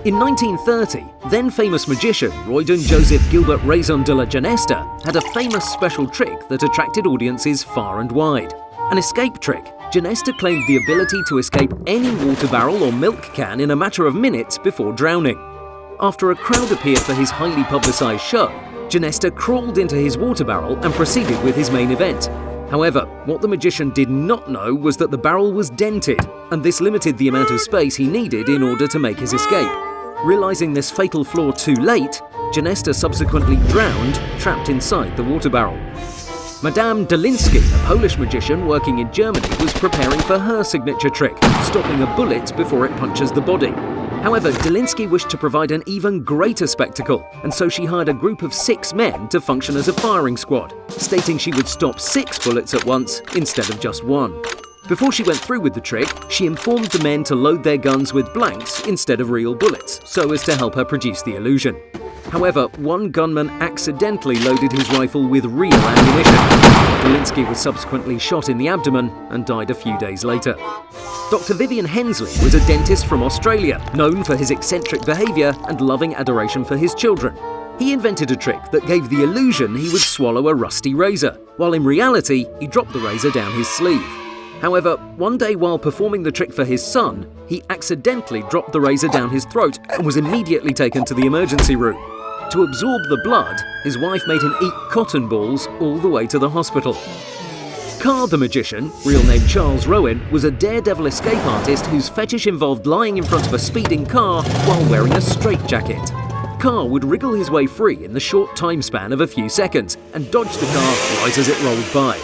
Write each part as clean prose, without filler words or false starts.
In 1930, then-famous magician Roydon Joseph Gilbert Raison de la Genesta had a famous special trick that attracted audiences far and wide. An escape trick. Genesta claimed the ability to escape any water barrel or milk can in a matter of minutes before drowning. After a crowd appeared for his highly publicised show, Genesta crawled into his water barrel and proceeded with his main event. However, what the magician did not know was that the barrel was dented, and this limited the amount of space he needed in order to make his escape. Realising this fatal flaw too late, Genesta subsequently drowned, trapped inside the water barrel. Madame Dolinsky, a Polish magician working in Germany, was preparing for her signature trick, stopping a bullet before it punches the body. However, Dolinsky wished to provide an even greater spectacle, and so she hired a group of 6 men to function as a firing squad, stating she would stop 6 bullets at once instead of just 1. Before she went through with the trick, she informed the men to load their guns with blanks instead of real bullets, so as to help her produce the illusion. However, one gunman accidentally loaded his rifle with real ammunition. Dolinsky was subsequently shot in the abdomen and died a few days later. Dr. Vivian Hensley was a dentist from Australia, known for his eccentric behaviour and loving adoration for his children. He invented a trick that gave the illusion he would swallow a rusty razor, while in reality he dropped the razor down his sleeve. However, one day while performing the trick for his son, he accidentally dropped the razor down his throat and was immediately taken to the emergency room. To absorb the blood, his wife made him eat cotton balls all the way to the hospital. Carr the magician, real name Charles Rowan, was a daredevil escape artist whose fetish involved lying in front of a speeding car while wearing a straitjacket. Carr would wriggle his way free in the short time span of a few seconds and dodge the car right as it rolled by.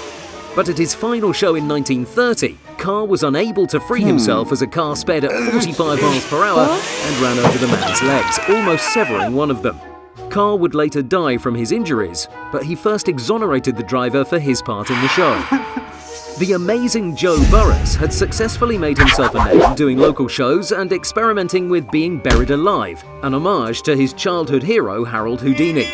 But at his final show in 1930, Carr was unable to free himself as a car sped at 45 miles per hour and ran over the man's legs, almost severing one of them. Carr would later die from his injuries, but he first exonerated the driver for his part in the show. The amazing Joe Burrows had successfully made himself a name doing local shows and experimenting with being buried alive, an homage to his childhood hero Harold Houdini.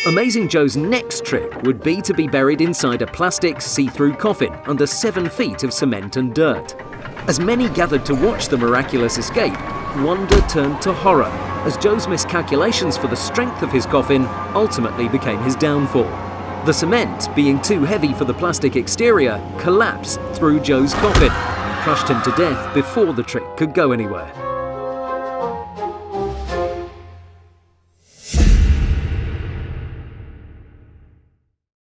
Amazing Joe's next trick would be to be buried inside a plastic see-through coffin under 7 feet of cement and dirt. As many gathered to watch the miraculous escape, wonder turned to horror, as Joe's miscalculations for the strength of his coffin ultimately became his downfall. The cement, being too heavy for the plastic exterior, collapsed through Joe's coffin and crushed him to death before the trick could go anywhere.